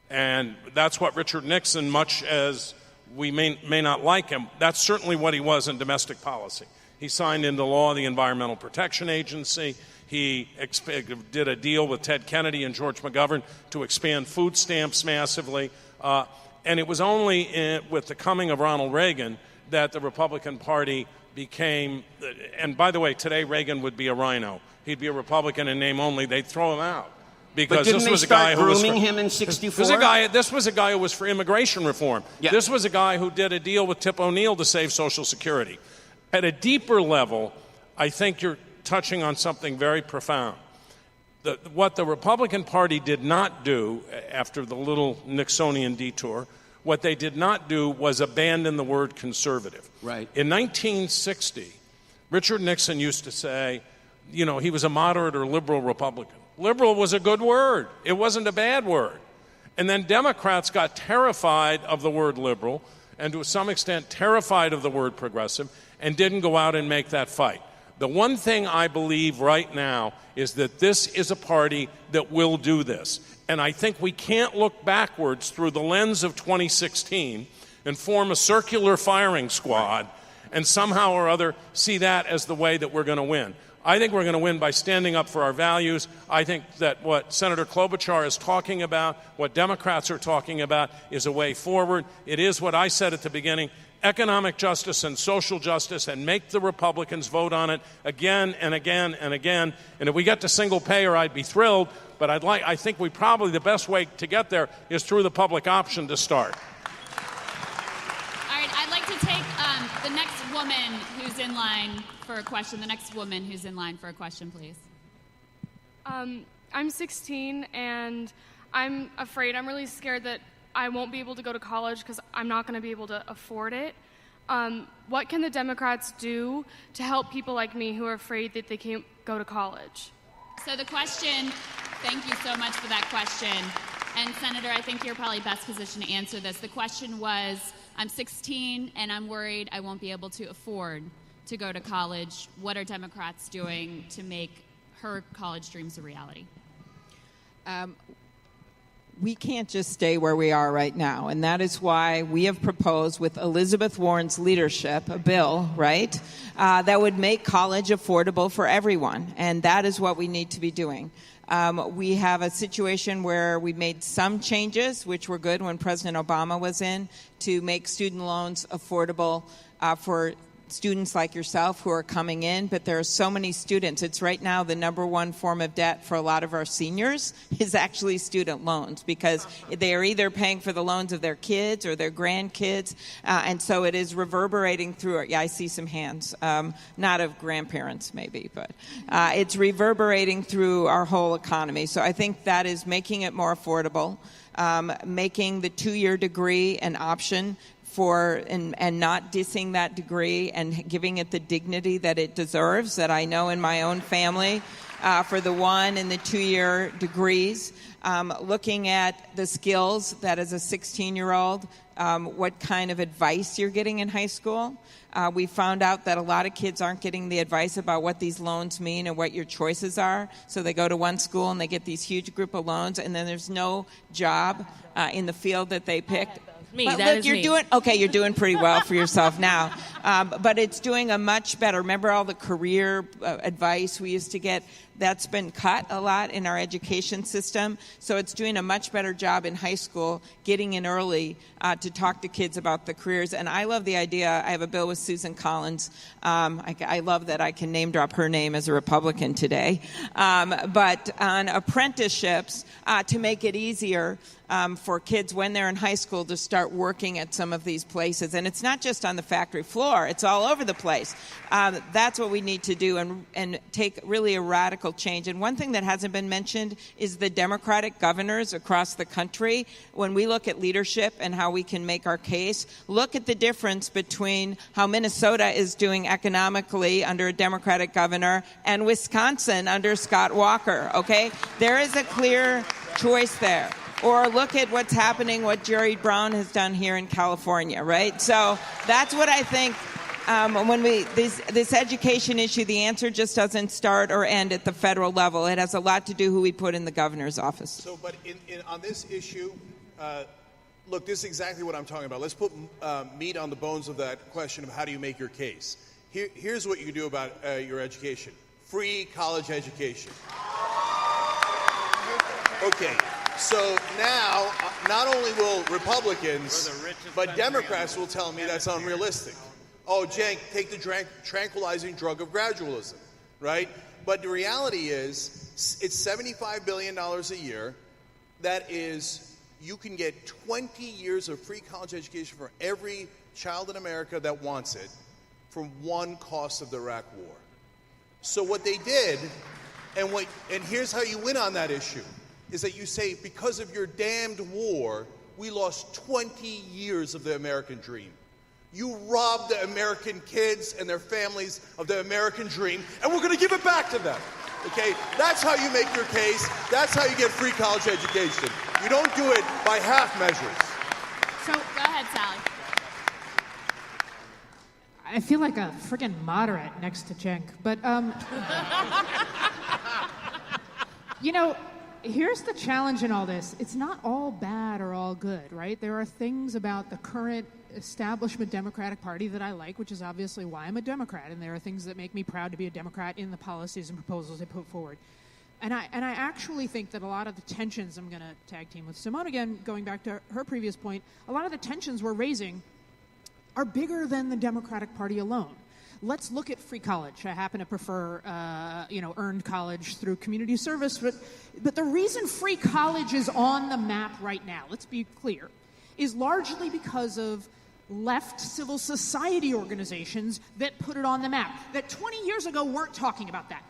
Speaker 4: And that's what Richard Nixon, much as we may not like him, that's certainly what he was in domestic policy. He signed into law the Environmental Protection Agency. He did a deal with Ted Kennedy and George McGovern to expand food stamps massively. And it was only with the coming of Ronald Reagan that the Republican Party became, and by the way, today Reagan would be a rhino. He'd be a Republican in name only. They'd throw him out. Because
Speaker 9: but didn't
Speaker 4: this was
Speaker 9: they start
Speaker 4: a guy who was
Speaker 9: grooming him in 64?
Speaker 4: This was a guy who was for immigration reform. Yeah. This was a guy who did a deal with Tip O'Neill to save Social Security. At a deeper level, I think you're touching on something very profound. What the Republican Party did not do after the little Nixonian detour, what they did not do was abandon the word conservative.
Speaker 9: Right.
Speaker 4: In 1960, Richard Nixon used to say, he was a moderate or liberal Republican. Liberal was a good word. It wasn't a bad word. And then Democrats got terrified of the word liberal and to some extent terrified of the word progressive and didn't go out and make that fight. The one thing I believe right now is that this is a party that will do this. And I think we can't look backwards through the lens of 2016 and form a circular firing squad and somehow or other see that as the way that we're going to win. I think we're going to win by standing up for our values. I think that what Senator Klobuchar is talking about, what Democrats are talking about, is a way forward. It is what I said at the beginning, economic justice and social justice, and make the Republicans vote on it again and again and again. And if we get to single payer, I'd be thrilled. But I think the best way to get there is through the public option to start.
Speaker 2: All right, I'd like to take the next woman who's in line for a question. The next woman who's in line for a question, please.
Speaker 10: I'm 16, and I'm afraid. I'm really scared that I won't be able to go to college because I'm not going to be able to afford it. What can the Democrats do to help people like me who are afraid that they can't go to college?
Speaker 2: So the question, thank you so much for that question. And Senator, I think you're probably best positioned to answer this. The question was, I'm 16 and I'm worried I won't be able to afford to go to college. What are Democrats doing to make her college dreams a reality?
Speaker 3: We can't just stay where we are right now, and that is why we have proposed, with Elizabeth Warren's leadership, a bill, right, that would make college affordable for everyone, and that is what we need to be doing. We have a situation where we made some changes, which were good when President Obama was in, to make student loans affordable for students like yourself who are coming in, but there are so many students. It's right now the number one form of debt for a lot of our seniors is actually student loans, because they are either paying for the loans of their kids or their grandkids, and so it is reverberating through. Yeah, I see some hands, not of grandparents maybe, but it's reverberating through our whole economy. So I think that is making it more affordable, making the 2-year degree an option and not dissing that degree and giving it the dignity that it deserves, that I know in my own family, for the 1 and the 2-year degrees, looking at the skills that as a 16-year-old, what kind of advice you're getting in high school. We found out that a lot of kids aren't getting the advice about what these loans mean and what your choices are. So they go to one school and they get these huge group of loans, and then there's no job in the field that they picked. You're doing pretty well for yourself now. But it's doing a much better. Remember all the career advice we used to get? That's been cut a lot in our education system. So it's doing a much better job in high school, getting in early to talk to kids about the careers. And I love the idea. I have a bill with Susan Collins. I love that I can name drop her name as a Republican today. But on apprenticeships, to make it easier for kids when they're in high school to start working at some of these places. And it's not just on the factory floor. It's all over the place. That's what we need to do and take really a radical change. And one thing that hasn't been mentioned is the Democratic governors across the country. When we look at leadership and how we can make our case, look at the difference between how Minnesota is doing economically under a Democratic governor and Wisconsin under Scott Walker, okay? There is a clear choice there. Or look at what's happening, what Jerry Brown has done here in California, right? So that's what I think. When this education issue, the answer just doesn't start or end at the federal level. It has a lot to do who we put in the governor's office.
Speaker 5: So, but on this issue, look, this is exactly what I'm talking about. Let's put meat on the bones of that question of how do you make your case. Here's what you do about your education. Free college education. Okay. So now, not only will Republicans, but Democrats will tell me that's unrealistic. Oh, Cenk, take the tranquilizing drug of gradualism, right? But the reality is, it's $75 billion a year. That is, you can get 20 years of free college education for every child in America that wants it from one cost of the Iraq War. So what they did, and here's how you win on that issue, is that you say, because of your damned war, we lost 20 years of the American dream. You robbed the American kids and their families of the American dream, and we're going to give it back to them. Okay? That's how you make your case. That's how you get free college education. You don't do it by half measures.
Speaker 2: So, go ahead, Sally.
Speaker 7: I feel like a friggin' moderate next to Cenk, but, you know, here's the challenge in all this. It's not all bad or all good, right? There are things about the current establishment Democratic Party that I like, which is obviously why I'm a Democrat, and there are things that make me proud to be a Democrat in the policies and proposals they put forward. And I actually think that a lot of the tensions, I'm going to tag team with Symone again, going back to her previous point, a lot of the tensions we're raising are bigger than the Democratic Party alone. Let's look at free college. I happen to prefer, earned college through community service, but the reason free college is on the map right now, let's be clear, is largely because of left civil society organizations that put it on the map, that 20 years ago weren't talking about that.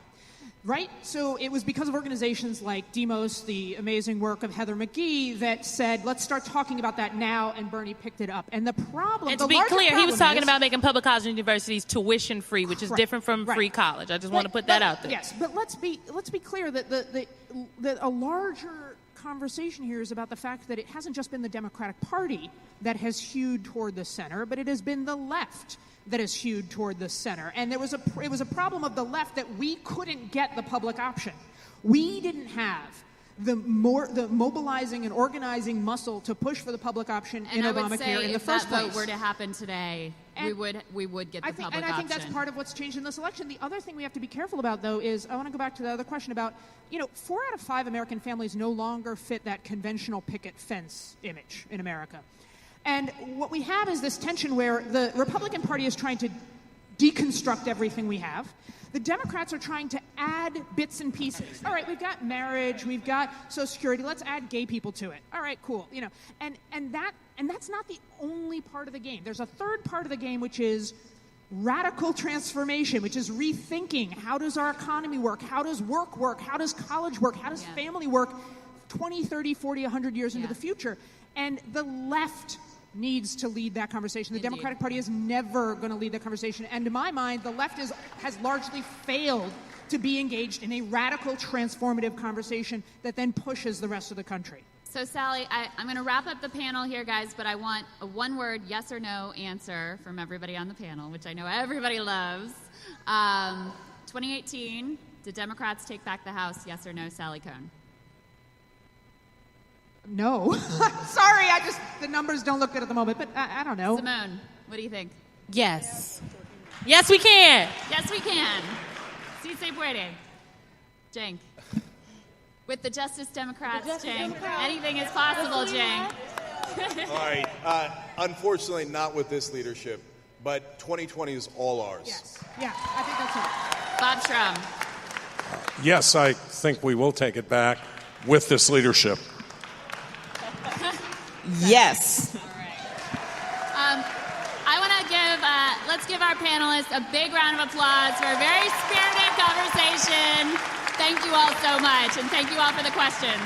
Speaker 7: Right? So it was because of organizations like Demos, the amazing work of Heather McGhee, that said, let's start talking about that now, and Bernie picked it up. And the problem...
Speaker 6: And to be clear, he was talking about making public college and universities tuition free, which is different from free college. I just want to put that out there.
Speaker 7: Yes, but let's be clear that a larger conversation here is about the fact that it hasn't just been the Democratic Party that has hewed toward the center, but it has been the left that is hewed toward the center. And it was a problem of the left that we couldn't get the public option. We didn't have the mobilizing and organizing muscle to push for the public option in Obamacare in the first place.
Speaker 2: If that vote were to happen today, we would get the public option.
Speaker 7: And I think that's part of what's changed in this election. The other thing we have to be careful about, though, is I want to go back to the other question about, 4 out of 5 American families no longer fit that conventional picket fence image in America. And what we have is this tension where the Republican Party is trying to deconstruct everything we have. The Democrats are trying to add bits and pieces. All right, we've got marriage, we've got Social Security. Let's add gay people to it. All right, cool. And that's not the only part of the game. There's a third part of the game, which is radical transformation, which is rethinking how does our economy work, how does work work, how does college work, how does family work 20, 30, 40, 100 years into the future. And the left needs to lead that conversation. The Democratic Party is never going to lead that conversation. And to my mind, the left has largely failed to be engaged in a radical, transformative conversation that then pushes the rest of the country.
Speaker 2: So, Sally, I'm going to wrap up the panel here, guys, but I want a one-word yes or no answer from everybody on the panel, which I know everybody loves. 2018, did Democrats take back the House, yes or no, Sally Kohn?
Speaker 7: No. Sorry, the numbers don't look good at the moment, but I don't know.
Speaker 2: Symone, what do you think?
Speaker 6: Yes. Yes, we can.
Speaker 2: Yes, we can. Si se puede. Cenk. With the Justice Democrats, Cenk. Anything is possible, Cenk.
Speaker 5: All right. Unfortunately, not with this leadership, but 2020 is all ours.
Speaker 7: Yes. Yeah, I think that's right.
Speaker 2: Bob Shrum.
Speaker 4: Yes, I think we will take it back with this leadership.
Speaker 3: Yes.
Speaker 2: All right. I want to let's give our panelists a big round of applause for a very spirited conversation. Thank you all so much, and thank you all for the questions.